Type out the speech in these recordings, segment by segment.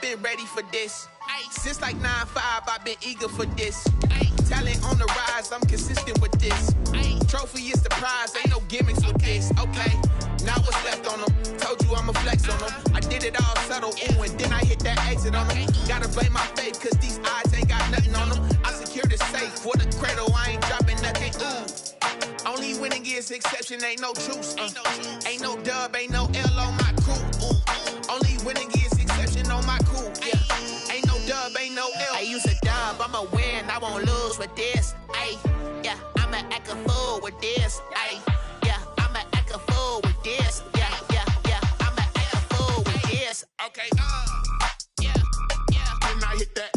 been ready for this. Since like 9-5, I've been eager for this. Talent on the rise, I'm consistent with this. Trophy is the prize, ain't no gimmicks with this. Okay, now what's left on them? Told you I'ma flex on them. I did it all subtle, ooh, and then I hit that exit on them. Gotta blame my faith, cause these odds ain't got nothing on them. I secured the safe for the cradle, I ain't dropping nothing, ooh. Only winning is exception, ain't no truce. Ain't no dub, ain't no L on my crew. Ooh. Only winning is exception on my crew. Yeah. Ain't no dub, ain't no L. I use a dub, I'ma win, I won't lose with this. Ay, yeah, I'ma act a fool with this. Ay, yeah, I'ma act a fool with this. Yeah, I'ma act a fool with this. Okay, yeah, then I hit that.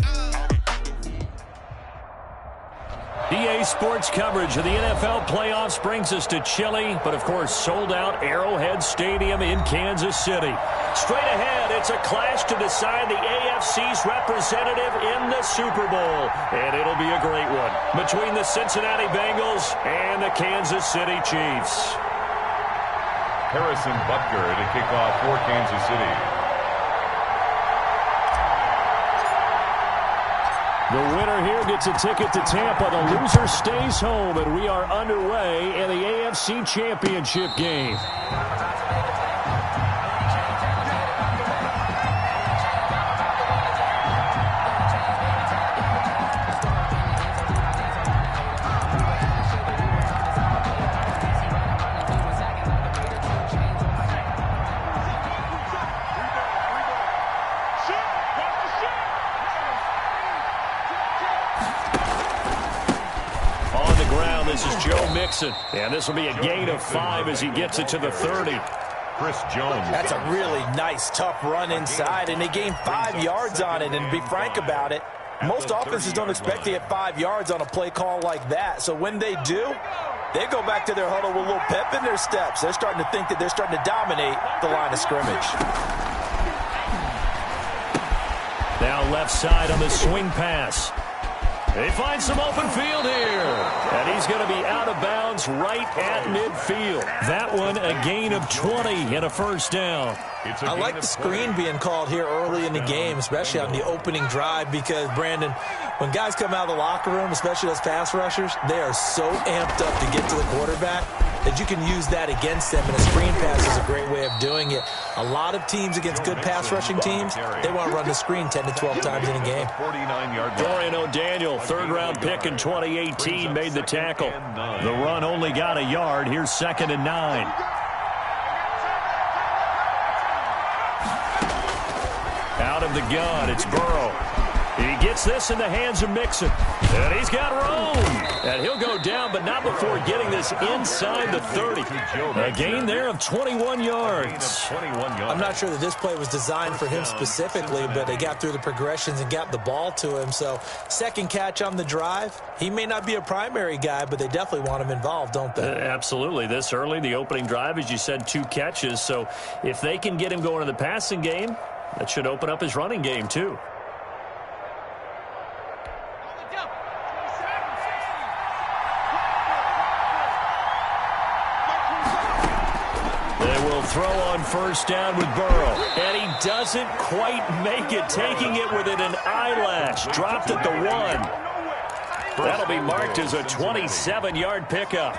EA Sports coverage of the NFL playoffs brings us to chilly, but of course sold out Arrowhead Stadium in Kansas City. Straight ahead, it's a clash to decide the AFC's representative in the Super Bowl. And it'll be a great one between the Cincinnati Bengals and the Kansas City Chiefs. Harrison Butker to kick off for Kansas City. The winner here gets a ticket to Tampa. The loser stays home, and we are underway in the AFC Championship game. This is Joe Mixon, and this will be a gain of 5 as he gets it to the 30. Chris Jones. That's a really nice, tough run inside, and they gained 5 yards on it. And to be frank about it, most offenses don't expect to get 5 yards on a play call like that. So when they do, they go back to their huddle with a little pep in their steps. They're starting to think that they're starting to dominate the line of scrimmage. Now left side on the swing pass. They find some open field here. And he's going to be out of bounds right at midfield. That one a gain of 20 and a first down. I like the screen being called here early in the game, especially on the opening drive, because, Brandon, when guys come out of the locker room, especially those pass rushers, they are so amped up to get to the quarterback that you can use that against them, and a screen pass is a great way of doing it. A lot of teams against good pass rushing teams, they want to run the screen 10 to 12 times in a game. Dorian O'Daniel, third-round pick in 2018, made the tackle. The run only got a yard. Here's 2nd and 9. Out of the gun, it's Burrow. He gets this in the hands of Mixon. And he's got room. And he'll go down, but not before getting this inside the 30. A gain there of 21 yards. I'm not sure that this play was designed for him specifically, but they got through the progressions and got the ball to him. So, second catch on the drive. He may not be a primary guy, but they definitely want him involved, don't they? Absolutely. This early, the opening drive, as you said, 2 catches. So, if they can get him going in the passing game, that should open up his running game, too. Throw on first down with Burrow, and he doesn't quite make it, taking it within an eyelash. Dropped at the 1. That'll be marked as a 27-yard pickup.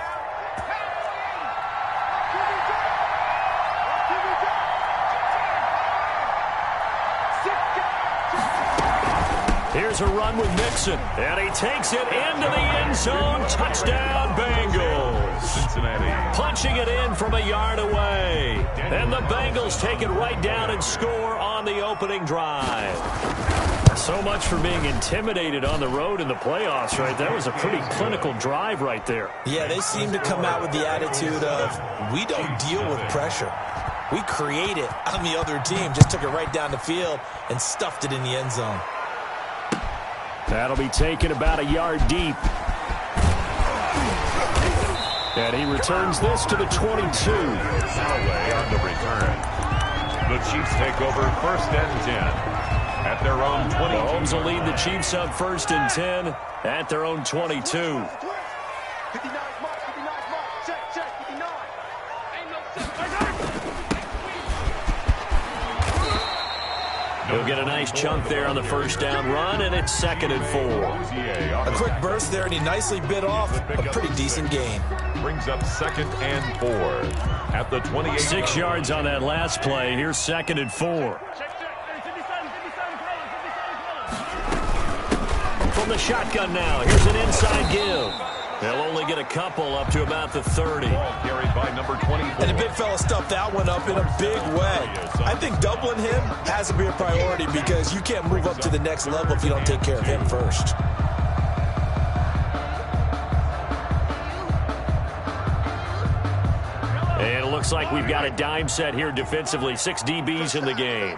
Here's a run with Mixon, and he takes it into the end zone. Touchdown, Bengals. Cincinnati. Punching it in from a yard away. And the Bengals take it right down and score on the opening drive. So much for being intimidated on the road in the playoffs, right? That was a pretty clinical drive right there. Yeah, they seem to come out with the attitude of, we don't deal with pressure. We create it on the other team. Just took it right down the field and stuffed it in the end zone. That'll be taken about a yard deep. And he returns this to the 22. Away on the return. The Chiefs take over 1st and 10 at their own 20. Mahomes will lead the Chiefs up 1st and 10 at their own 22. He'll get a nice chunk there on the first down run, and it's 2nd and 4. A quick burst there, and he nicely bit off a pretty decent gain. Brings up 2nd and 4 at the 28. 6 yards on that last play. Here's 2nd and 4. From the shotgun now, here's an inside give. They'll only get a couple up to about the 30. Carried by number 24. And the big fella stuffed that one up in a big way. I think doubling him has to be a priority because you can't move up to the next level if you don't take care of him first. And it looks like we've got a dime set here defensively. 6 DBs in the game.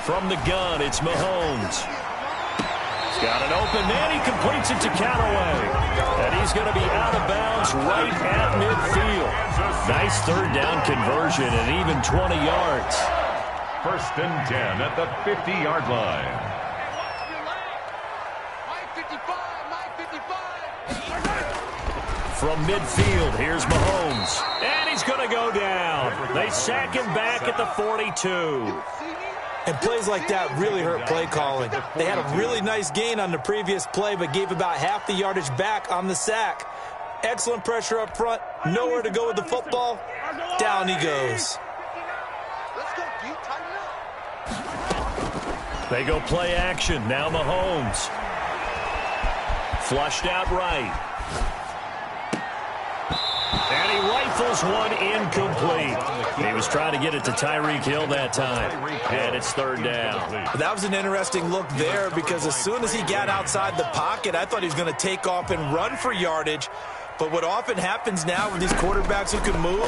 From the gun, it's Mahomes. He's got an open man. He completes it to Callaway. And he's going to be out of bounds right at midfield. Nice 3rd down conversion and even 20 yards. 1st and 10 at the 50-yard line. From midfield, here's Mahomes. And he's going to go down. They sack him back at the 42. And plays like that really hurt play calling. They had a really nice gain on the previous play, but gave about half the yardage back on the sack. Excellent pressure up front. Nowhere to go with the football. Down he goes. They go play action. Now Mahomes. Flushed out right. And he rifles one incomplete. He was trying to get it to Tyreek Hill that time. And it's 3rd down. That was an interesting look there because as soon as he got outside the pocket, I thought he was going to take off and run for yardage. But what often happens now with these quarterbacks who can move,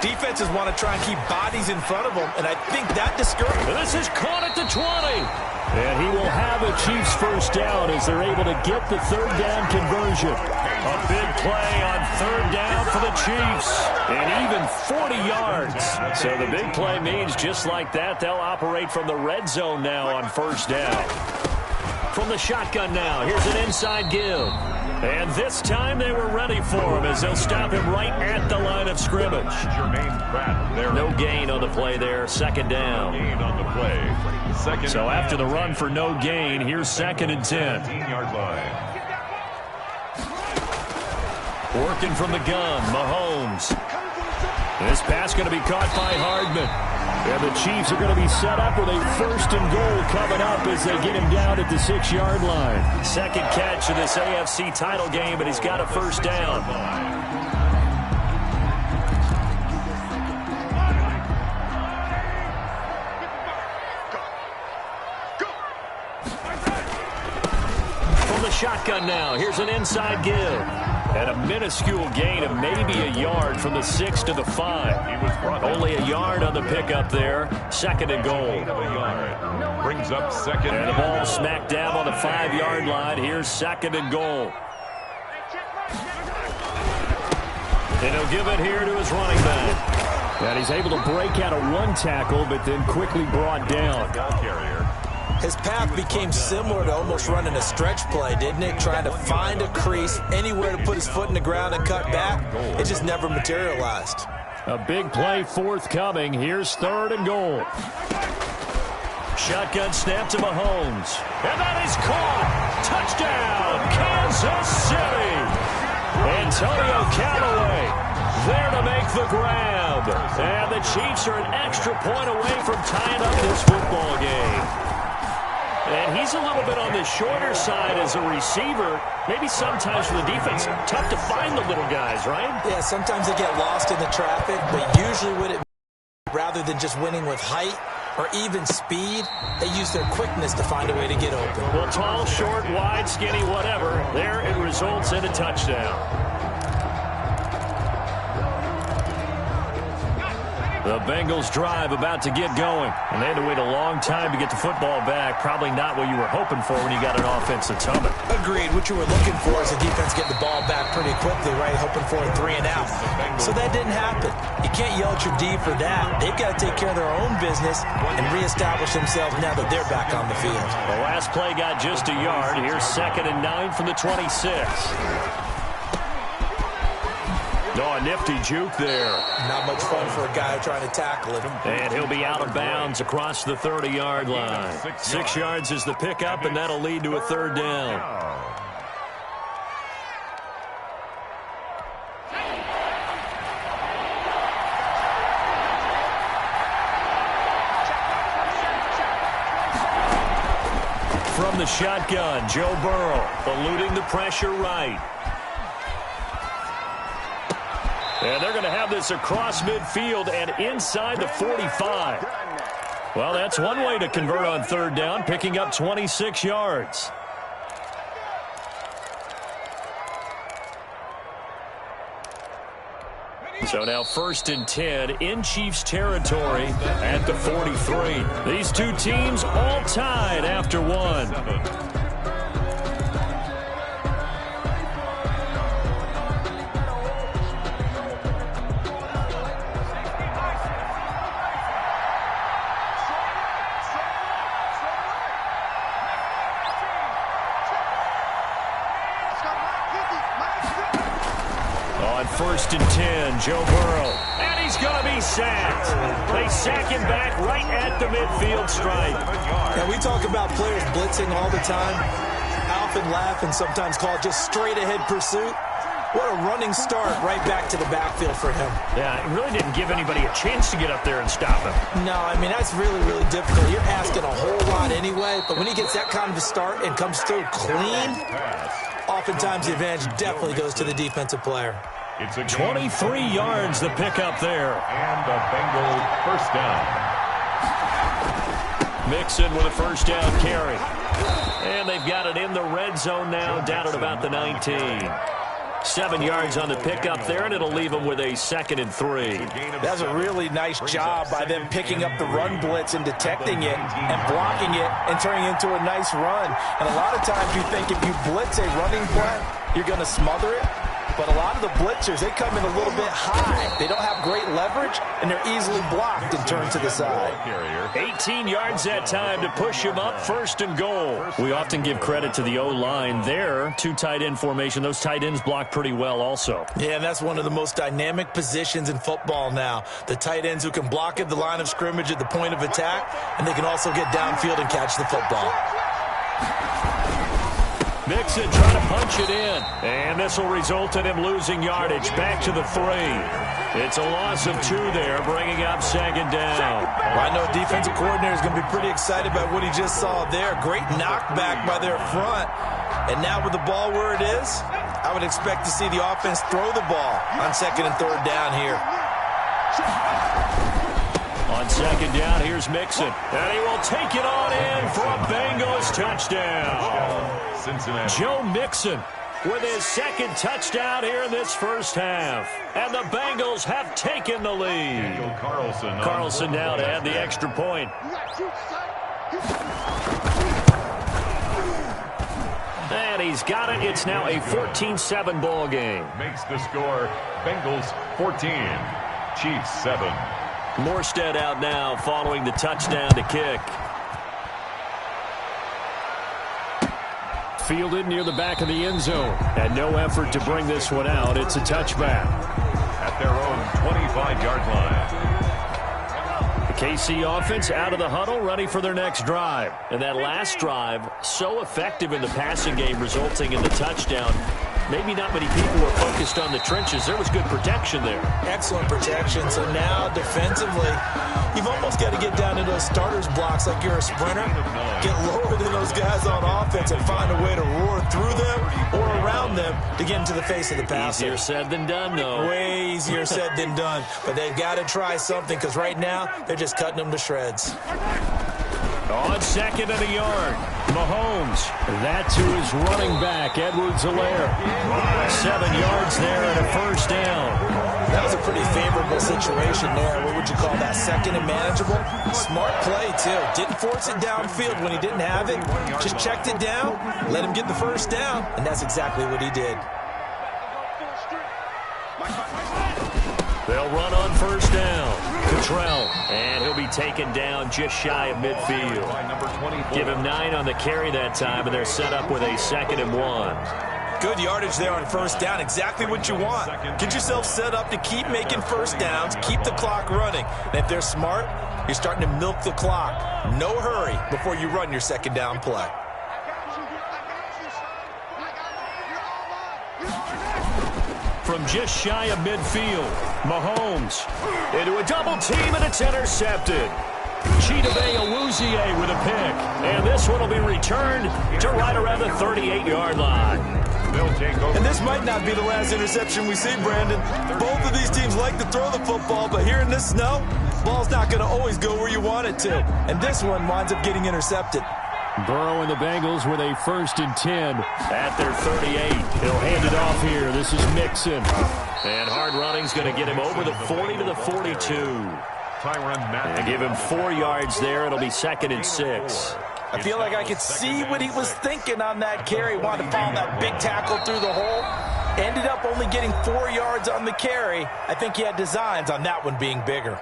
defenses want to try and keep bodies in front of them, and I think that discourages. This is caught at the 20. And he will have a Chiefs first down as they're able to get the 3rd down conversion. A big play on 3rd down for the Chiefs. And even 40 yards. So the big play means just like that, they'll operate from the red zone now on 1st down. From the shotgun now, here's an inside give. And this time they were ready for him as they'll stop him right at the line of scrimmage. No gain on the play there, 2nd down. So after the run for no gain, here's 2nd and 10. Working from the gun, Mahomes. This pass going to be caught by Hardman. And the Chiefs are going to be set up with a 1st and goal coming up as they get him down at the 6-yard line. 2nd catch of this AFC title game, and he's got a 1st down. From the shotgun now, here's an inside give. And a minuscule gain of maybe a yard from the 6 to the 5. Only a yard on the pickup there. 2nd and goal. Brings up 2nd. And the ball smack dab on the 5-yard line. Here's 2nd and goal. And he'll give it here to his running back. And he's able to break out of one tackle, but then quickly brought down. His path became similar to almost running a stretch play, didn't it? Trying to find a crease, anywhere to put his foot in the ground and cut back. It just never materialized. A big play forthcoming. Here's 3rd and goal. Shotgun snap to Mahomes. And that is caught. Touchdown, Kansas City. Antonio Callaway there to make the grab. And the Chiefs are an extra point away from tying up this football game. And he's a little bit on the shorter side as a receiver. Maybe sometimes for the defense, tough to find the little guys, right? Yeah, sometimes they get lost in the traffic, but usually what it rather than just winning with height or even speed, they use their quickness to find a way to get open. Well, tall, short, wide, skinny, whatever, there it results in a touchdown. The Bengals drive about to get going. And they had to wait a long time to get the football back. Probably not what you were hoping for when you got an offense that's humming. Agreed. What you were looking for is the defense get the ball back pretty quickly, right? Hoping for a 3 and out. So that didn't happen. You can't yell at your D for that. They've got to take care of their own business and reestablish themselves now that they're back on the field. The last play got just a yard. Here's 2nd and 9 from the 26. Oh, a nifty juke there. Not much fun for a guy trying to tackle him. And he'll be out of bounds across the 30-yard line. 6 yards is the pickup, and that'll lead to a third down. From the shotgun, Joe Burrow eluding the pressure right. And they're going to have this across midfield and inside the 45. Well, that's one way to convert on third down, picking up 26 yards. So now 1st and 10 in Chiefs territory at the 43. These two teams all tied after one. On 1st and 10, Joe Burrow. And he's going to be sacked. They sack him back right at the midfield stripe. Yeah, we talk about players blitzing all the time. I often laugh and sometimes call it just straight-ahead pursuit. What a running start right back to the backfield for him. Yeah, it really didn't give anybody a chance to get up there and stop him. No, I mean, that's really, really difficult. You're asking a whole lot anyway, but when he gets that kind of a start and comes through clean, oftentimes the advantage definitely goes to the defensive player. It's a 23 yards the pickup there. And the Bengals first down. Mixon with a first down carry. And they've got it in the red zone now, down at about the 19. 7 yards on the pickup there, and it'll leave them with a 2nd and 3. That's a really nice job by them picking up the run blitz and detecting it and blocking it and turning it into a nice run. And a lot of times you think if you blitz a running play, you're going to smother it. But a lot of the blitzers, they come in a little bit high. They don't have great leverage, and they're easily blocked and turned to the side. 18 yards that time to push him up, 1st and goal. We often give credit to the O-line there. 2 tight end formation. Those tight ends block pretty well also. Yeah, and that's one of the most dynamic positions in football now. The tight ends who can block at the line of scrimmage at the point of attack, and they can also get downfield and catch the football. Mixon trying to punch it in. And this will result in him losing yardage back to the 3. It's a loss of 2 there, bringing up 2nd down. Well, I know a defensive coordinator is going to be pretty excited about what he just saw there. Great knockback by their front. And now with the ball where it is, I would expect to see the offense throw the ball on 2nd and 3rd down here. On 2nd down, here's Mixon. And he will take it on in for a Bengals touchdown. Cincinnati. Joe Mixon with his 2nd touchdown here in this first half. And the Bengals have taken the lead. Carlson now to add the extra point. And he's got it. It's now a 14-7 ball game. Makes the score Bengals 14, Chiefs 7. Morstead out now following the touchdown to kick. Fielded near the back of the end zone. And no effort to bring this one out. It's a touchback. At their own 25-yard line. The KC offense out of the huddle, ready for their next drive. And that last drive, so effective in the passing game, resulting in the touchdown. Maybe not many people were focused on the trenches. There was good protection there. Excellent protection. So now defensively, you've almost got to get down to those starters blocks like you're a sprinter. Get lower than those guys on offense and find a way to roar through them or around them to get into the face of the passer. Easier said than done, though. Way easier said than done. But they've got to try something because right now they're just cutting them to shreds. On 2nd and a yard, Mahomes. That to his running back, Edwards-Helaire. 7 yards there and a first down. That was a pretty favorable situation there. What would you call that? 2nd and manageable? Smart play, too. Didn't force it downfield when he didn't have it. Just checked it down, let him get the first down, and that's exactly what he did. They'll run on first down. Cottrell, and he'll be taken down just shy of midfield. Give him 9 on the carry that time, and they're set up with a 2nd and 1. Good yardage there on first down. Exactly what you want. Get yourself set up to keep making first downs, keep the clock running. And if they're smart, you're starting to milk the clock. No hurry before you run your second down play. From just shy of midfield, Mahomes into a double team, and it's intercepted. Chidobe Awuzie with a pick, and this one will be returned to right around the 38-yard line. And this might not be the last interception we see, Brandon. Both of these teams like to throw the football, but here in this snow, ball's not going to always go where you want it to. And this one winds up getting intercepted. Burrow and the Bengals with a 1st and 10 at their 38. He'll hand it off here. This is Mixon. And hard running's going to get him over the 40 to the 42. And give him 4 yards there. It'll be 2nd and 6. I feel like I could see what he was thinking on that carry. Wanted to follow that big tackle through the hole. Ended up only getting 4 yards on the carry. I think he had designs on that one being bigger.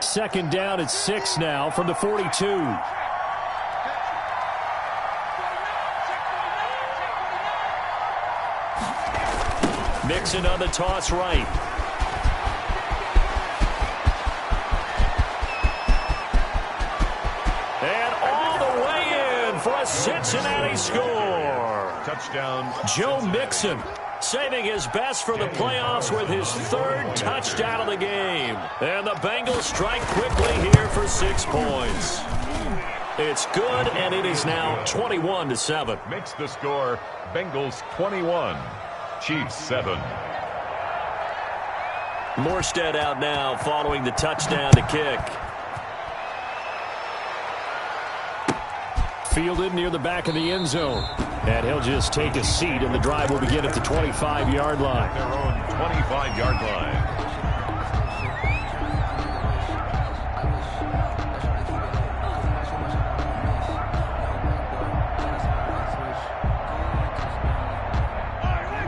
Second down at 6 now from the 42. Mixon on the toss right. And all the way in for a Cincinnati score. Touchdown. Joe Mixon saving his best for the playoffs with his 3rd touchdown of the game. And the Bengals strike quickly here for 6 points. It's good, and it is now 21-7. Makes the score Bengals 21, Chiefs 7. Morstead out now following the touchdown to kick. Fielded near the back of the end zone. And he'll just take a seat, and the drive will begin at the 25-yard line. Their own 25-yard line.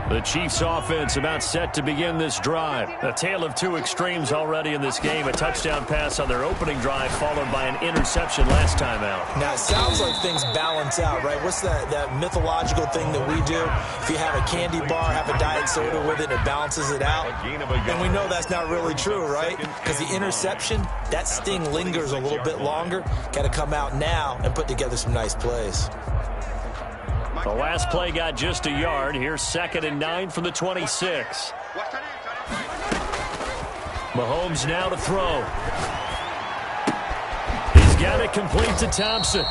The Chiefs offense about set to begin this drive. A tale of 2 extremes already in this game. A touchdown pass on their opening drive followed by an interception last time out. Now, it sounds like things balance out, right? What's that mythological thing that we do? If you have a candy bar, have a diet soda with it, it balances it out. And we know that's not really true, right? Because the interception, that sting lingers a little bit longer. Got to come out now and put together some nice plays. The last play got just a yard. Here's 2nd and 9 from the 26. Mahomes now to throw. He's got it complete to Thompson.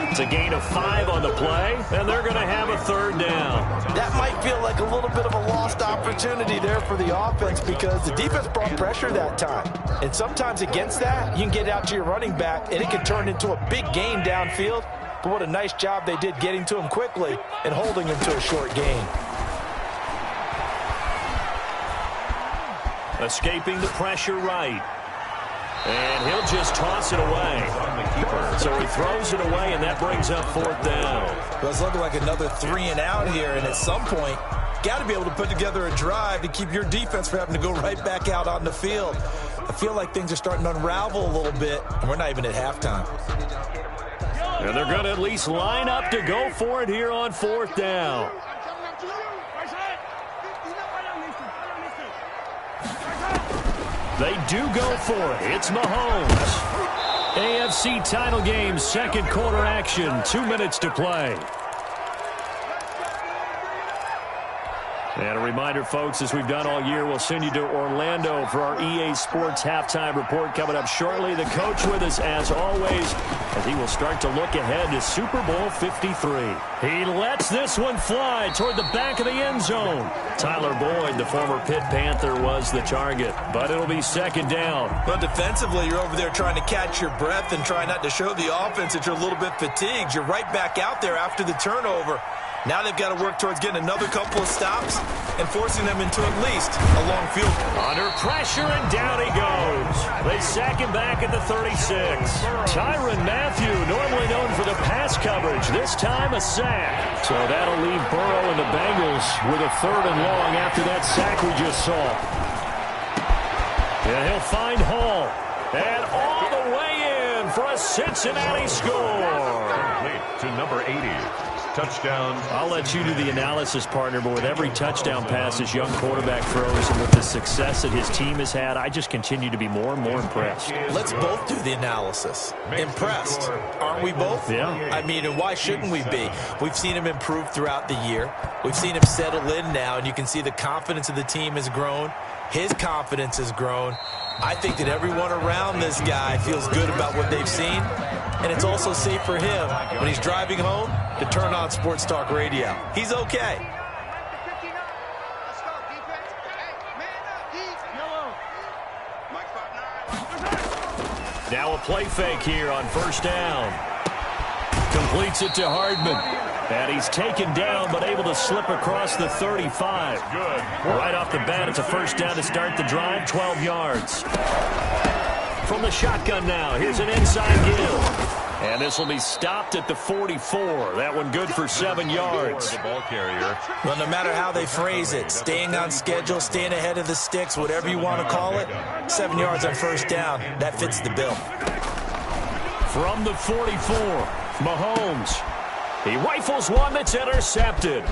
It's a gain of 5 on the play, and they're going to have a 3rd down. That might feel like a little bit of a lost opportunity there for the offense because the defense brought pressure that time. And sometimes against that, you can get out to your running back, and it can turn into a big gain downfield. But what a nice job they did getting to him quickly and holding him to a short gain. Escaping the pressure right. And he'll just toss it away. So he throws it away, and that brings up 4th down. Well, it's looking like another 3 and out here, and at some point, got to be able to put together a drive to keep your defense from having to go right back out on the field. I feel like things are starting to unravel a little bit, and we're not even at halftime. And they're going to at least line up to go for it here on 4th down. They do go for it. It's Mahomes. AFC title game, 2nd quarter action. 2 minutes to play. And a reminder, folks, as we've done all year, we'll send you to Orlando for our EA Sports halftime report coming up shortly. The coach with us, as always, as he will start to look ahead to Super Bowl 53. He lets this one fly toward the back of the end zone. Tyler Boyd, the former Pitt Panther, was the target, but it'll be 2nd down. Well, defensively, you're over there trying to catch your breath and try not to show the offense that you're a little bit fatigued. You're right back out there after the turnover. Now they've got to work towards getting another couple of stops and forcing them into at least a long field goal. Under pressure, and down he goes. They sack him back at the 36. Tyrann Mathieu, normally known for the pass coverage, this time a sack. So that'll leave Burrow and the Bengals with a 3rd and long after that sack we just saw. And he'll find Hall. And all the way in for a Cincinnati score. Complete to number 80. Touchdown. I'll let you do the analysis, partner, but with every touchdown pass this young quarterback throws and with the success that his team has had, I just continue to be more and more impressed. Let's both do the analysis. Impressed. Aren't we both? Yeah. I mean, and why shouldn't we be? We've seen him improve throughout the year. We've seen him settle in now, and you can see the confidence of the team has grown. His confidence has grown. I think that everyone around this guy feels good about what they've seen, and it's also safe for him when he's driving home to turn on Sports Talk Radio. He's okay. Now a play fake here on first down. Completes it to Hardman. And he's taken down, but able to slip across the 35. Good. Right off the bat, it's a first down to start the drive, 12 yards. From the shotgun now, here's an inside give. And this will be stopped at the 44. That one good for 7 yards. The ball carrier. Well, no matter how they phrase it, staying on schedule, staying ahead of the sticks, whatever you want to call it, 7 yards on first down, that fits the bill. From the 44, Mahomes. He rifles one that's intercepted.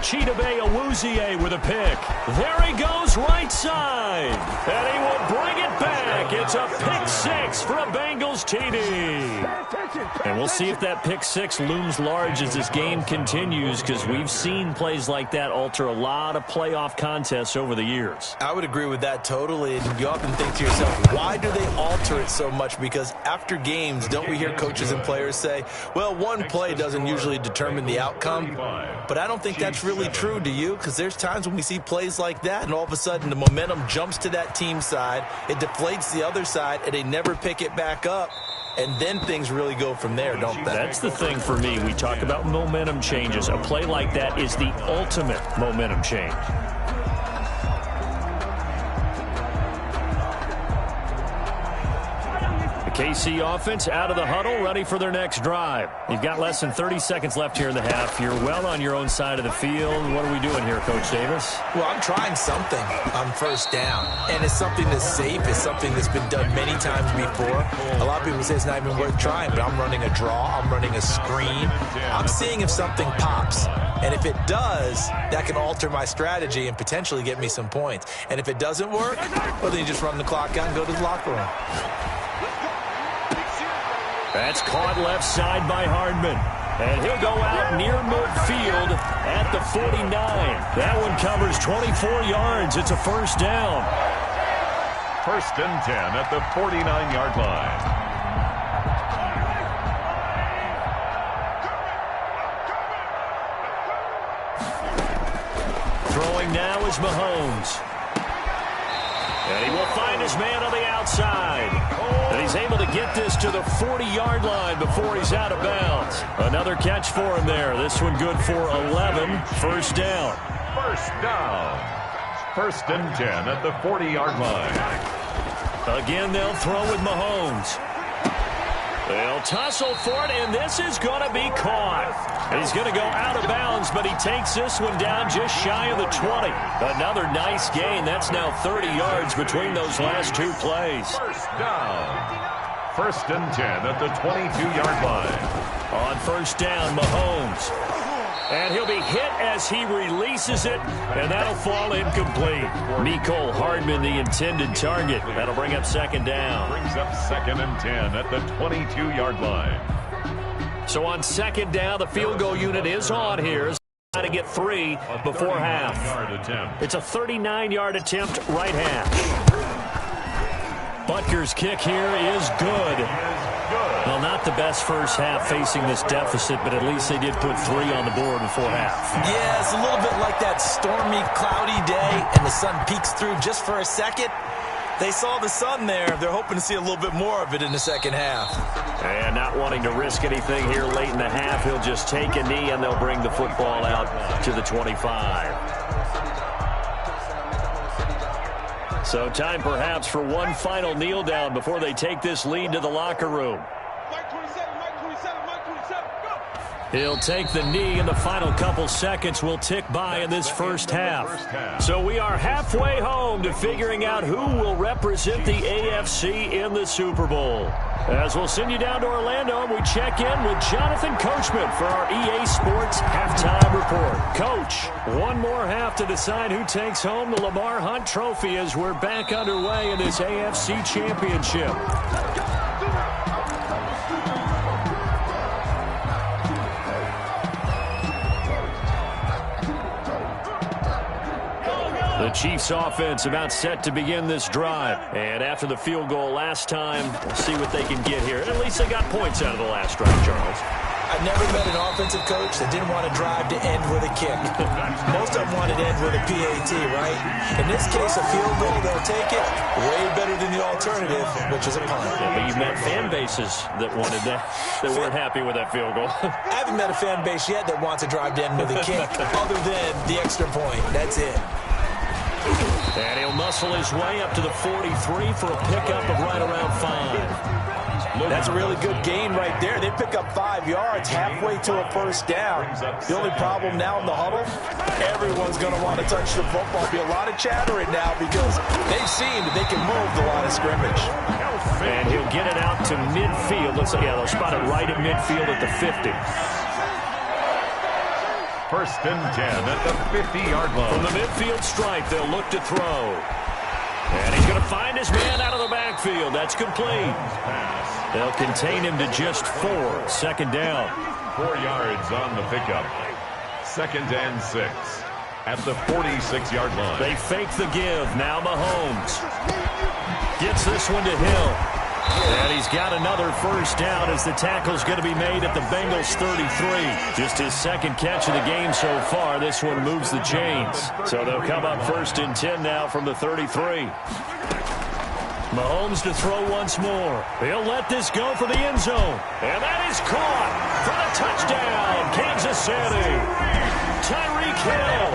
Chidobe Awuzie with a pick. There he goes right side. And he will bring it back. It's a pick six for a Bengals TD. And we'll see if that pick six looms large as this game continues, because we've seen plays like that alter a lot of playoff contests over the years. I would agree with that totally. And you often think to yourself, why do they alter it so much? Because after games, don't we hear coaches and players say, well, one play doesn't usually determine the outcome. But I don't think that's really true, do you? Because there's times when we see plays like that, and all of a sudden the momentum jumps to that team side, it deflates the other side, and they never pick it back up. And then things really go from there, don't they? That's the thing for me. We talk about momentum changes. A play like that is the ultimate momentum change. KC offense out of the huddle, ready for their next drive. You've got less than 30 seconds left here in the half. You're well on your own side of the field. What are we doing here, Coach Davis? Well, I'm trying something on first down, and it's something that's safe. It's something that's been done many times before. A lot of people say it's not even worth trying, but I'm running a draw. I'm running a screen. I'm seeing if something pops. And if it does, that can alter my strategy and potentially get me some points. And if it doesn't work, well, then you just run the clock out and go to the locker room. That's caught left side by Hardman. And he'll go out near midfield at the 49. That one covers 24 yards. It's a first down. First and 10 at the 49-yard line. Throwing now is Mahomes. And he will find his man on the outside. And he's able to get this to the 40-yard line before he's out of bounds. Another catch for him there. This one good for 11. First down. First down. First and 10 at the 40-yard line. Again, they'll throw with Mahomes. They'll tussle for it, and this is going to be caught. He's going to go out of bounds, but he takes this one down just shy of the 20. Another nice gain. That's now 30 yards between those last two plays. First down. First and 10 at the 22-yard line. On first down, Mahomes. And he'll be hit as he releases it, and that'll fall incomplete. Mecole Hardman, the intended target. That'll bring up second down. Brings up second and 10 at the 22-yard line. So on second down, the field goal unit is on here. Trying to get 3 before half. It's a 39-yard attempt, right half. Butker's kick here is good. Well, not the best first half facing this deficit, but at least they did put 3 on the board before half. Yeah, it's a little bit like that stormy, cloudy day, and the sun peeks through just for a second. They saw the sun there. They're hoping to see a little bit more of it in the second half. And not wanting to risk anything here late in the half, he'll just take a knee, and they'll bring the football out to the 25. So time perhaps for one final kneel down before they take this lead to the locker room. He'll take the knee, and the final couple seconds will tick by in this first half. So we are halfway home to figuring out who will represent the AFC in the Super Bowl. As we'll send you down to Orlando, and we check in with Jonathan Coachman for our EA Sports Halftime Report. Coach, one more half to decide who takes home the Lamar Hunt Trophy as we're back underway in this AFC Championship. The Chiefs offense about set to begin this drive. And after the field goal last time, we'll see what they can get here. At least they got points out of the last drive, Charles. I've never met an offensive coach that didn't want to drive to end with a kick. Most of them wanted to end with a PAT, right? In this case, a field goal, they'll take it. Way better than the alternative, which is a punt. Yeah, but you've met fan bases that wanted that weren't happy with that field goal. I haven't met a fan base yet that wants to drive to end with a kick, other than the extra point. That's it. And he'll muscle his way up to the 43 for a pickup of right around 5. That's a really good gain right there. They pick up 5 yards halfway to a first down. The only problem now in the huddle, everyone's going to want to touch the football. Be a lot of chattering now because they've seen that they can move the line of scrimmage. And he'll get it out to midfield. They'll spot it right at midfield at the 50. First and 10 at the 50-yard line. From the midfield stripe, they'll look to throw. And he's going to find his man out of the backfield. That's complete. They'll contain him to just 4. Second down. 4 yards on the pickup. Second and 6 at the 46-yard line. They fake the give. Now Mahomes gets this one to Hill. And he's got another first down as the tackle's going to be made at the Bengals 33. Just his second catch of the game so far. This one moves the chains. So they'll come up first and 10 now from the 33. Mahomes to throw once more. He'll let this go for the end zone. And that is caught for the touchdown. Kansas City. Tyreek Hill,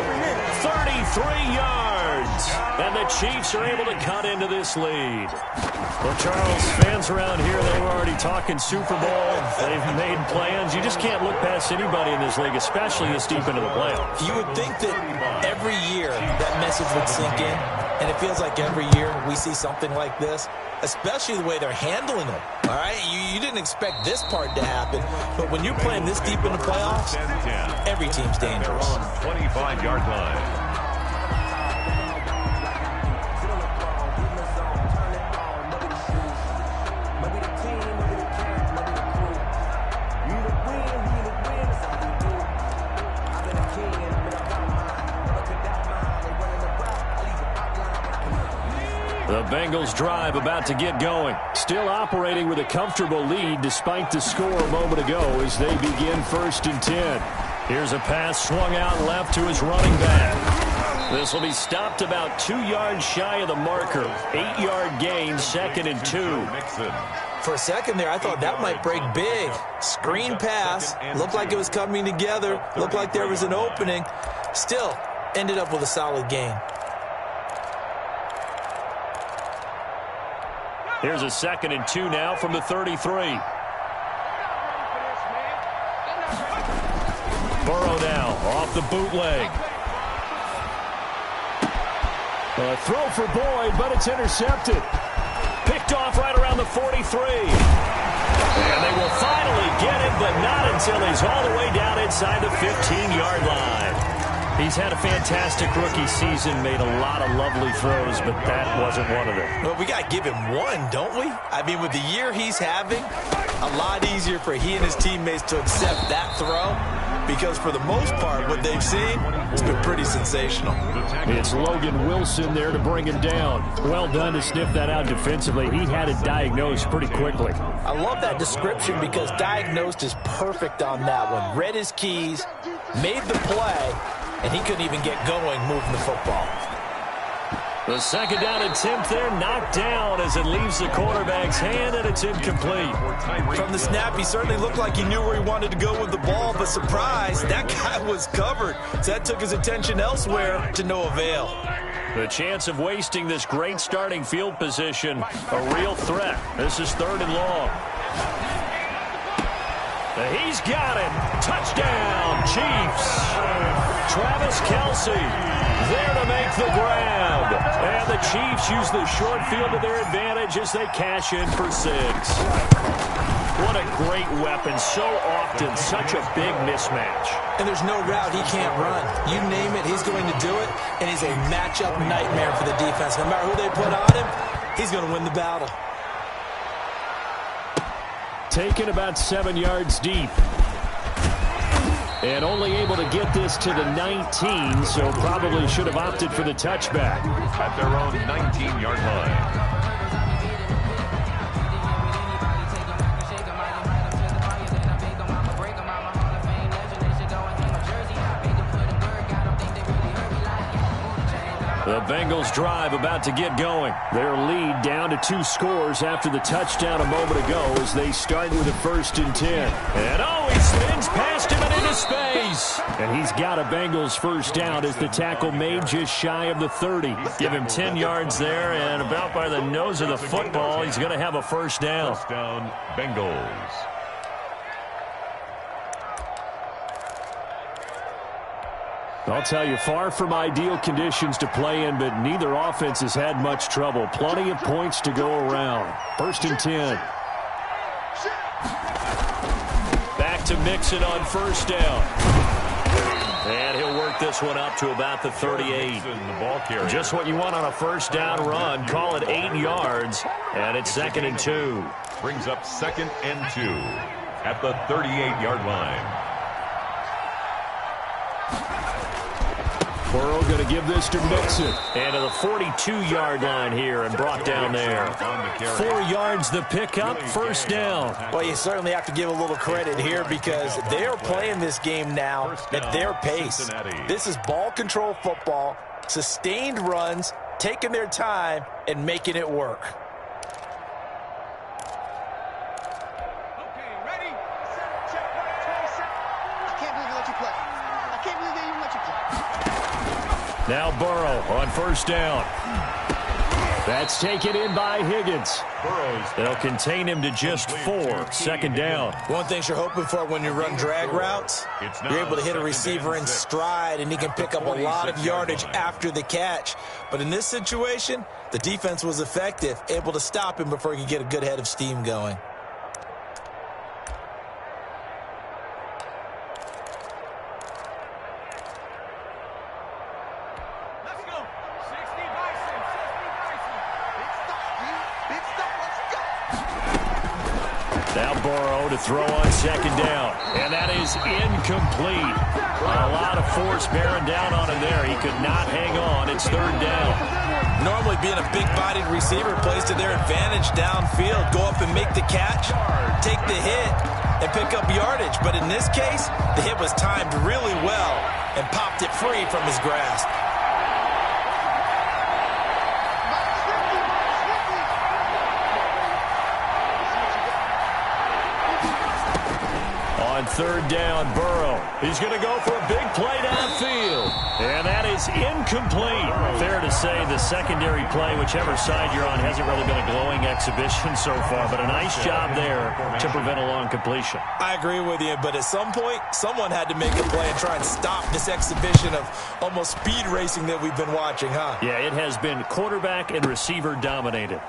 33 yards. And the Chiefs are able to cut into this lead. Well, Charles, fans around here, they were already talking Super Bowl. They've made plans. You just can't look past anybody in this league, especially this deep into the playoffs. You would think that every year that message would sink in, and it feels like every year we see something like this, especially the way they're handling them. All right, you didn't expect this part to happen, but when you're playing this deep in the playoffs, every team's dangerous. 25-yard line. The Bengals drive about to get going. Still operating with a comfortable lead despite the score a moment ago as they begin first and 10. Here's a pass swung out left to his running back. This will be stopped about 2 yards shy of the marker. 8-yard gain, second and 2. For a second there, I thought that might break big. Screen pass. Looked like it was coming together. Looked like there was an opening. Still ended up with a solid gain. Here's a second and 2 now from the 33. Burrow now off the bootleg. A throw for Boyd, but it's intercepted. Picked off right around the 43. And they will finally get him, but not until he's all the way down inside the 15-yard line. He's had a fantastic rookie season, made a lot of lovely throws, but that wasn't one of them. Well, we got to give him one, don't we? I mean, with the year he's having, a lot easier for he and his teammates to accept that throw because for the most part, what they've seen, it's been pretty sensational. It's Logan Wilson there to bring him down. Well done to sniff that out defensively. He had it diagnosed pretty quickly. I love that description because diagnosed is perfect on that one. Read his keys, made the play, and he couldn't even get going moving the football. The second down attempt there knocked down as it leaves the quarterback's hand, and it's incomplete. From the snap, he certainly looked like he knew where he wanted to go with the ball, but surprise, that guy was covered. So that took his attention elsewhere to no avail. The chance of wasting this great starting field position, a real threat. This is 3rd and long. He's got it. Touchdown, Chiefs. Travis Kelce there to make the grab. And the Chiefs use the short field to their advantage as they cash in for 6. What a great weapon. So often, such a big mismatch. And there's no route he can't run. You name it, he's going to do it. And he's a matchup nightmare for the defense. No matter who they put on him, he's going to win the battle. Taken about 7 yards deep. And only able to get this to the 19, so probably should have opted for the touchback. At their own 19-yard line. The Bengals drive about to get going. Their lead down to 2 scores after the touchdown a moment ago as they start with a 1st and 10. And he spins past him and into space. And he's got a Bengals first down as the tackle made just shy of the 30. Give him 10 yards there, and about by the nose of the football, he's going to have a first down. First down, Bengals. I'll tell you, far from ideal conditions to play in, but neither offense has had much trouble. Plenty of points to go around. 1st and 10. Back to Mixon on first down. And he'll work this one up to about the 38. Just what you want on a first down run. Call it 8 yards, and it's 2nd and 2. Brings up 2nd and 2 at the 38-yard line. Burrow going to give this to Mixon. And to the 42-yard line here and brought down there. 4 yards the pickup, first down. Well, you certainly have to give a little credit here because they are playing this game now at their pace. This is ball control football, sustained runs, taking their time, and making it work. Now Burrow on first down. That's taken in by Higgins. They'll contain him to just 4. 2nd down. One thing you're hoping for when you run drag routes, you're able to hit a receiver in stride, and he can pick up a lot of yardage after the catch. But in this situation, the defense was effective, able to stop him before he could get a good head of steam going. Now Burrow to throw on 2nd down. And that is incomplete. A lot of force bearing down on him there. He could not hang on. It's 3rd down. Normally being a big-bodied receiver plays to their advantage downfield. Go up and make the catch, take the hit, and pick up yardage. But in this case, the hit was timed really well and popped it free from his grasp. On 3rd down, Burrow. He's going to go for a big play downfield. And that is incomplete. Fair to say the secondary play, whichever side you're on, hasn't really been a glowing exhibition so far. But a nice job there to prevent a long completion. I agree with you, but at some point, someone had to make a play and try and stop this exhibition of almost speed racing that we've been watching, huh? Yeah, it has been quarterback and receiver dominated.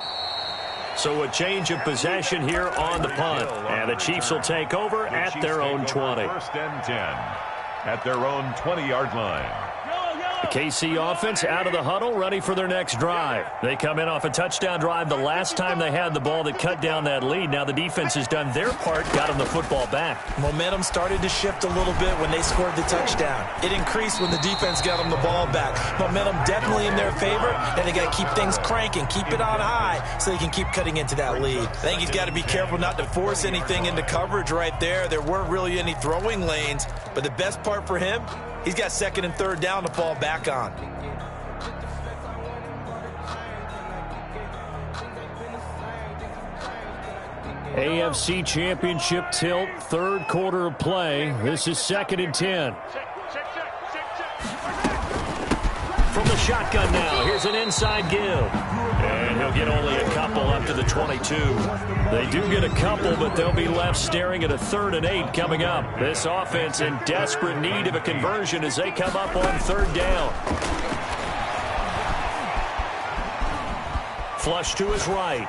So a change of possession here on the punt. And the Chiefs will take over at their own 20. 1st and 10 at their own 20-yard line. The KC offense out of the huddle, ready for their next drive. They come in off a touchdown drive the last time they had the ball that cut down that lead. Now the defense has done their part, got them the football back. Momentum started to shift a little bit when they scored the touchdown. It increased when the defense got them the ball back. Momentum definitely in their favor, and they got to keep things cranking, keep it on high so they can keep cutting into that lead. I think he's got to be careful not to force anything into coverage right there. There weren't really any throwing lanes, but the best part for him, he's got 2nd and 3rd down to fall back on. AFC Championship tilt, 3rd quarter of play. This is 2nd and 10. From the shotgun now. Here's an inside give. And he'll get only a couple up to the 22. They do get a couple, but they'll be left staring at a 3rd and 8 coming up. This offense in desperate need of a conversion as they come up on 3rd down. Flush to his right.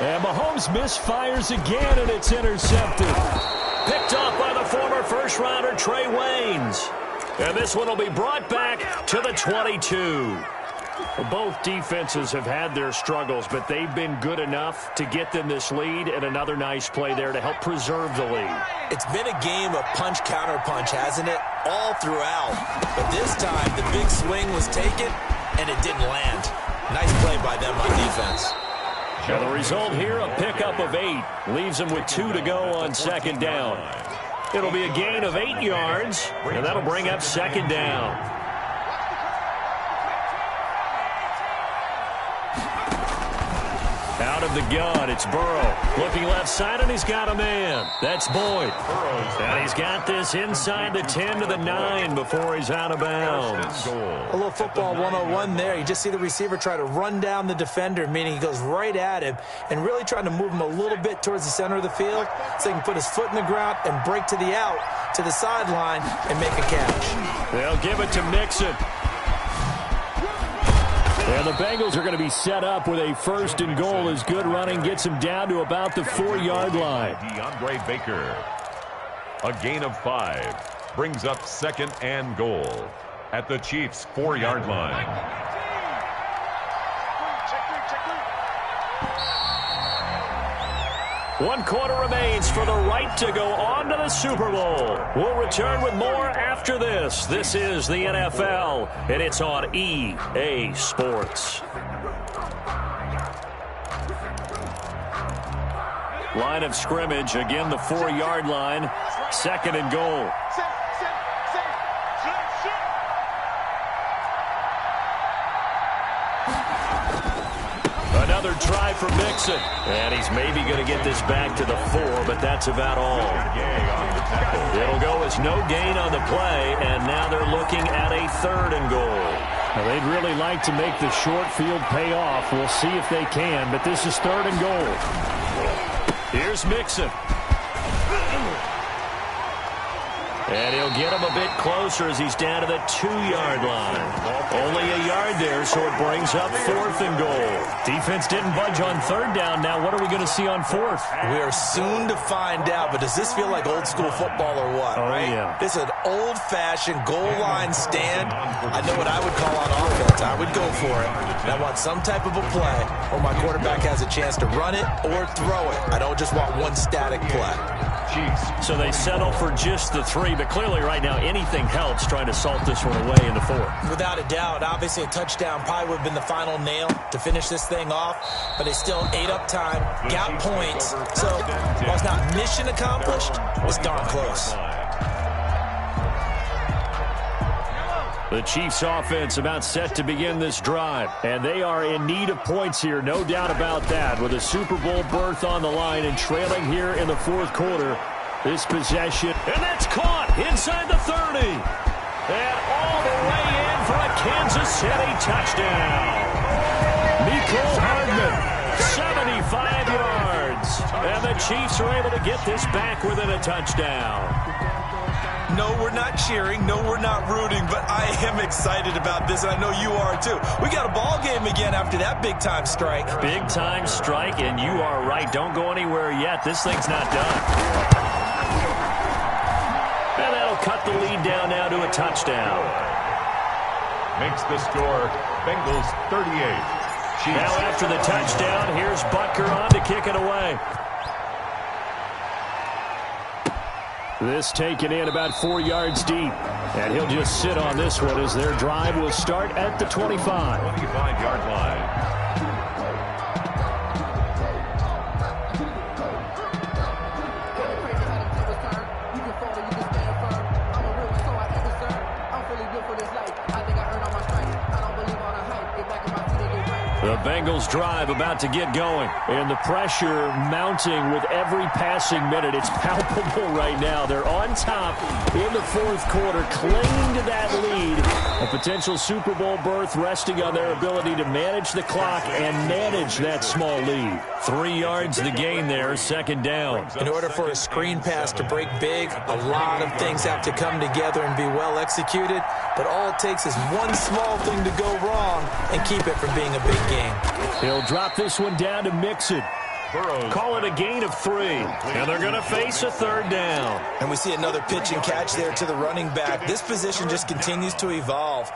And Mahomes misfires again, and it's intercepted. Picked off by the former first-rounder Trey Waynes. And this one will be brought back to the 22. Both defenses have had their struggles, but they've been good enough to get them this lead, and another nice play there to help preserve the lead. It's been a game of punch-counter-punch, hasn't it? All throughout. But this time, the big swing was taken, and it didn't land. Nice play by them on defense. And the result here, a pickup of 8. Leaves them with 2 to go on 2nd down. It'll be a gain of 8 yards, and that'll bring up 2nd down. Out of the gun, it's Burrow. Looking left side, and he's got a man. That's Boyd. And he's got this inside the 10 to the 9 before he's out of bounds. A little football 101 there. You just see the receiver try to run down the defender, meaning he goes right at him and really trying to move him a little bit towards the center of the field so he can put his foot in the ground and break to the out, to the sideline, and make a catch. They'll give it to Mixon. And the Bengals are going to be set up with a 1st and goal as good running gets them down to about the 4-yard line. DeAndre Baker. A gain of 5 brings up 2nd and goal at the Chiefs' 4-yard line. One quarter remains for the right to go on to the Super Bowl. We'll return with more after this. This is the NFL, and it's on EA Sports. Line of scrimmage, again the 4-yard line, 2nd and goal. Another try for Mixon. And he's maybe going to get this back to the 4, but that's about all. It'll go as no gain on the play, and now they're looking at a 3rd and goal. Now, they'd really like to make the short field pay off. We'll see if they can, but this is 3rd and goal. Here's Mixon. And he'll get him a bit closer as he's down to the 2-yard line. Only a yard there, so it brings up 4th and goal. Defense didn't budge on 3rd down. Now what are we going to see on 4th? We are soon to find out, but does this feel like old school football or what? Oh, right? Yeah. This is an old-fashioned goal line stand. I know what I would call on offense. I would go for it. And I want some type of a play where my quarterback has a chance to run it or throw it. I don't just want one static play. So they settle for just the 3, but clearly right now anything helps trying to salt this one away in the 4. Without a doubt, obviously a touchdown probably would have been the final nail to finish this thing off, but they still ate up time, got points, so while it's not mission accomplished, it's darn close. The Chiefs offense about set to begin this drive, and they are in need of points here, no doubt about that, with a Super Bowl berth on the line and trailing here in the 4th quarter. This possession, and that's caught inside the 30. And all the way in for a Kansas City touchdown. Mecole Hardman, 75 yards. And the Chiefs are able to get this back within a touchdown. No, we're not cheering. No, we're not rooting, but I am excited about this, and I know you are too. We got a ball game again after that big-time strike. Big-time strike, and you are right. Don't go anywhere yet. This thing's not done. And that'll cut the lead down now to a touchdown. Makes the score Bengals 38. Chiefs. Now after the touchdown, here's Butker on to kick it away. This taken in about 4 yards deep. And he'll just sit on this one as their drive will start at the 25. 25-yard line. The Bengals drive about to get going. And the pressure mounting with every passing minute. It's palpable right now. They're on top in the 4th quarter, clinging to that lead. A potential Super Bowl berth resting on their ability to manage the clock and manage that small lead. 3 yards the gain there, second down. In order for a screen pass to break big, a lot of things have to come together and be well executed, but all it takes is one small thing to go wrong and keep it from being a big game. He'll drop this one down to Mixon. Call it a gain of 3, and they're going to face a third down. And we see another pitch and catch there to the running back. This position just continues to evolve.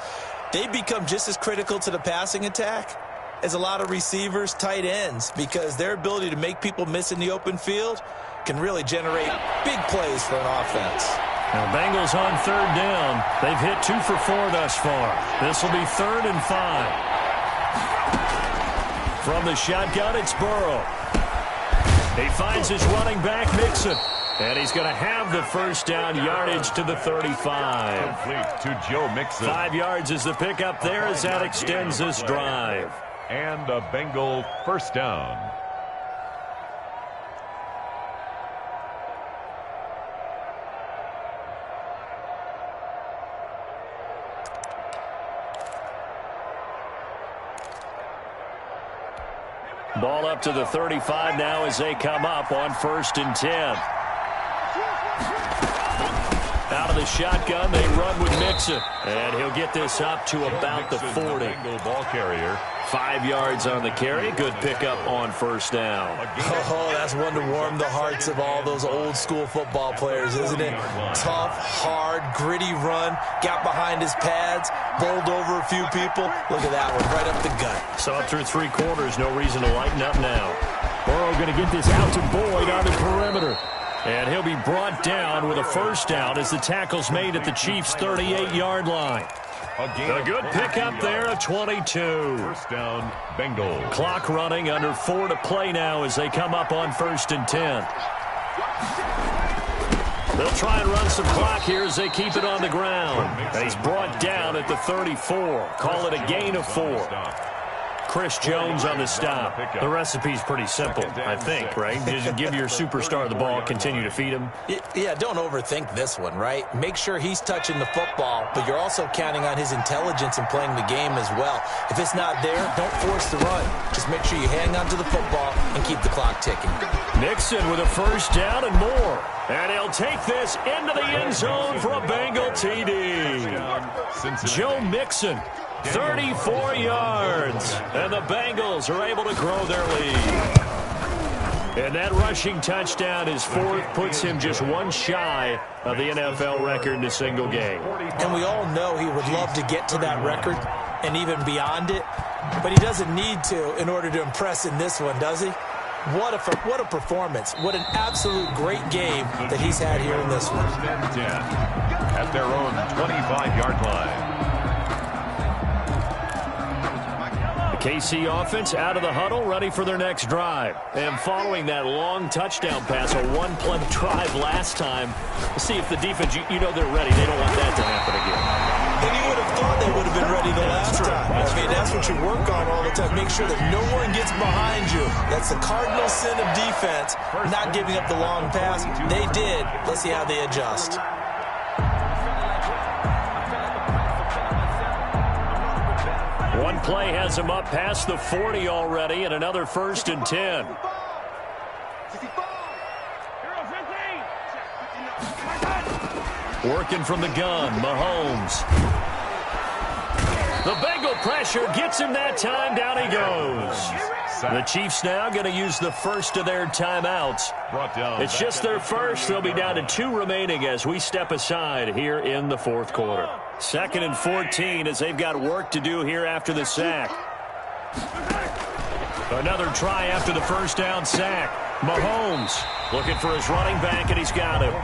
They become just as critical to the passing attack as a lot of receivers, tight ends, because their ability to make people miss in the open field can really generate big plays for an offense. Now, Bengals on third down. They've hit 2 for 4 thus far. This will be 3rd and 5. From the shotgun, it's Burrow. He finds his running back, Mixon. And he's going to have the first down, yardage to the 35. Complete to Joe Mixon. 5 yards is the pickup there as that extends this drive. And a Bengal first down. Ball up to the 35 now as they come up on 1st and 10. Out of the shotgun, they run with Mixon. And he'll get this up to about the 40. Bengal ball carrier. 5 yards on the carry. Good pickup on 1st down. Oh, that's one to warm the hearts of all those old school football players, isn't it? Tough, hard, gritty run. Got behind his pads, bowled over a few people. Look at that one, right up the gut. So up through 3 quarters, no reason to lighten up now. Burrow going to get this out to Boyd on the perimeter. And he'll be brought down with a first down as the tackle's made at the Chiefs' 38-yard line. A good pickup there, a 22. First down, Bengals. Clock running, under 4 to play now as they come up on 1st and 10. They'll try and run some clock here as they keep it on the ground. And he's brought down at the 34. Call it a gain of 4. Chris Jones on the stop. The recipe's pretty simple, I think, right? Just give your superstar the ball, continue to feed him. Yeah, don't overthink this one, right? Make sure he's touching the football, but you're also counting on his intelligence in playing the game as well. If it's not there, don't force the run. Just make sure you hang on to the football and keep the clock ticking. Nixon with a first down and more. And he'll take this into the end zone for a Bengal TD. Joe Mixon. 34 yards, and the Bengals are able to grow their lead. And that rushing touchdown, his 4th, puts him just 1 shy of the NFL record in a single game. And we all know he would love to get to that record and even beyond it, but he doesn't need to in order to impress in this one, does he? What a performance. What an absolute great game that he's had here in this one. 10 at their own 25-yard line. KC offense out of the huddle, ready for their next drive. And following that long touchdown pass, a 1-play drive last time, see if the defense, you know they're ready. They don't want that to happen again. And you would have thought they would have been ready the last time. I mean, that's what you work on all the time. Make sure that no one gets behind you. That's the cardinal sin of defense, not giving up the long pass. They did. Let's see how they adjust. One play has him up past the 40 already, and another 1st and 10. Working from the gun, Mahomes. The Bengal pressure gets him that time. Down he goes. The Chiefs now going to use the first of their timeouts. It's just their first. They'll be down to 2 remaining as we step aside here in the 4th quarter. 2nd and 14 as they've got work to do here after the sack. Another try after the first down sack. Mahomes looking for his running back, and he's got him.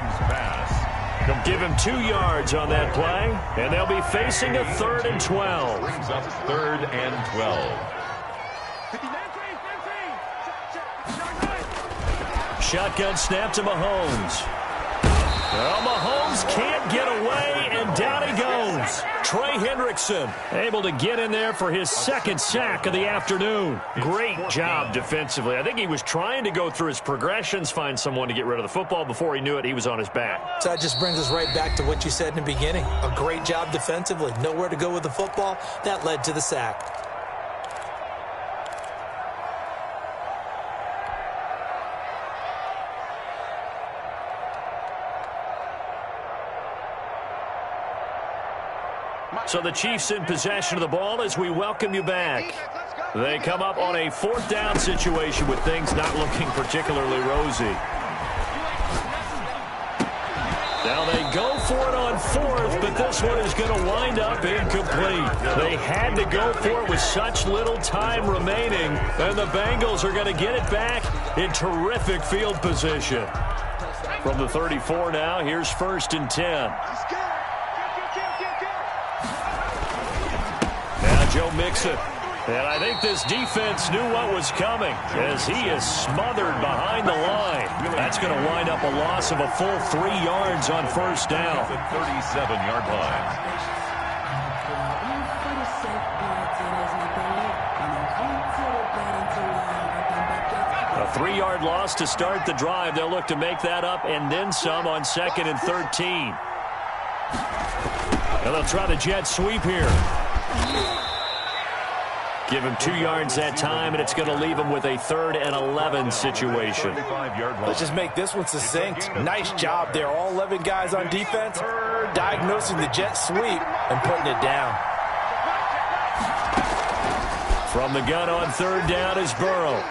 Give him 2 yards on that play, and they'll be facing a 3rd and 12. Brings up 3rd and 12. Shotgun snap to Mahomes. Well, Mahomes can't get away, and down he goes. Trey Hendrickson able to get in there for his second sack of the afternoon. Great job defensively. I think he was trying to go through his progressions, find someone to get rid of the football. Before he knew it, he was on his back. So that just brings us right back to what you said in the beginning. A great job defensively. Nowhere to go with the football. That led to the sack. So the Chiefs in possession of the ball as we welcome you back. They come up on a fourth down situation with things not looking particularly rosy. Now they go for it on fourth, but this one is going to wind up incomplete. They had to go for it with such little time remaining, and the Bengals are going to get it back in terrific field position. From the 34 now, here's 1st and 10. Joe Mixon. And I think this defense knew what was coming as he is smothered behind the line. That's going to wind up a loss of a full 3 yards on 1st down. The 37-yard line. A 3-yard loss to start the drive. They'll look to make that up and then some on 2nd and 13. And they'll try the jet sweep here. Give him 2 yards that time, and it's going to leave him with a 3rd and 11 situation. Let's just make this one succinct. Nice job there. All 11 guys on defense diagnosing the jet sweep and putting it down. From the gun on 3rd down is Burrow.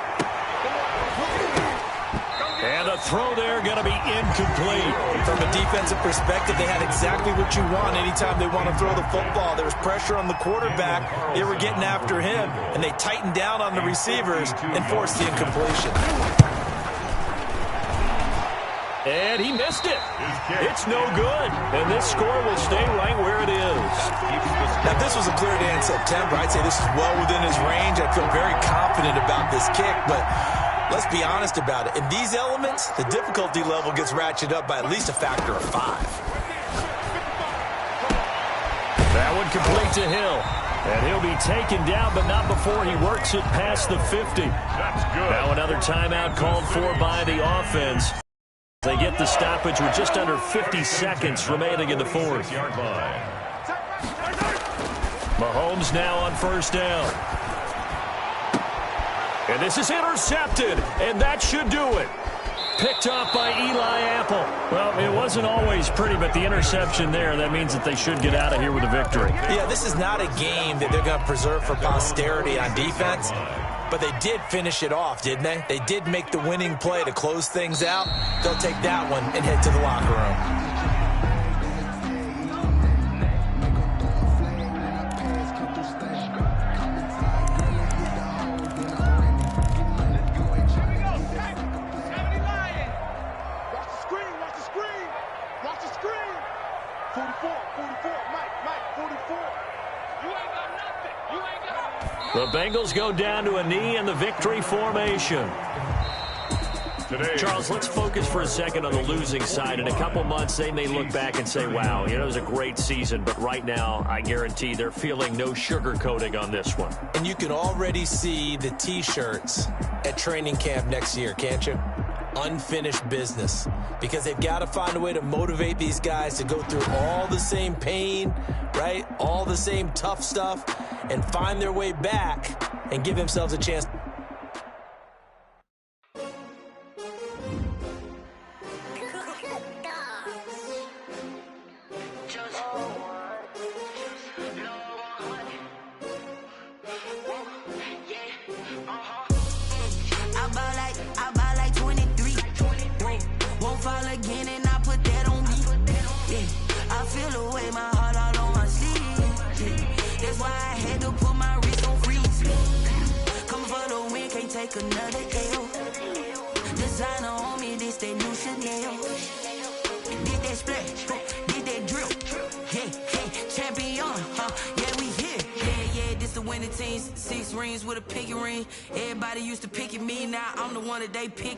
And the throw there going to be incomplete. From a defensive perspective, they had exactly what you want anytime they want to throw the football. There was pressure on the quarterback. They were getting after him, and they tightened down on the receivers and forced the incompletion. And he missed it. It's no good. And this score will stay right where it is. Now, if this was a clear day in September, I'd say this is well within his range. I feel very confident about this kick, but let's be honest about it. In these elements, the difficulty level gets ratcheted up by at least a factor of 5. That one complete to Hill. And he'll be taken down, but not before he works it past the 50. That's good. Now another timeout called for by the offense. They get the stoppage with just under 50 seconds remaining in the 4th. Mahomes now on 1st down. And this is intercepted, and that should do it. Picked off by Eli Apple. Well, it wasn't always pretty, but the interception there, that means that they should get out of here with a victory. Yeah, this is not a game that they're going to preserve for posterity on defense, but they did finish it off, didn't they? They did make the winning play to close things out. They'll take that one and head to the locker room. The Bengals go down to a knee in the victory formation. Charles, let's focus for a second on the losing side. In a couple months, they may look back and say, wow, it was a great season. But right now, I guarantee they're feeling no sugarcoating on this one. And you can already see the T-shirts at training camp next year, can't you? Unfinished business. Because they've got to find a way to motivate these guys to go through all the same pain, right? All the same tough stuff, and find their way back and give themselves a chance. Another L. Designer on me, this that new Chanel. Did that splash, did that drip. Hey, champion, yeah, we here. Yeah, this the winning team. 6 rings with a pinky ring. Everybody used to pick at me, now I'm the one that they pick.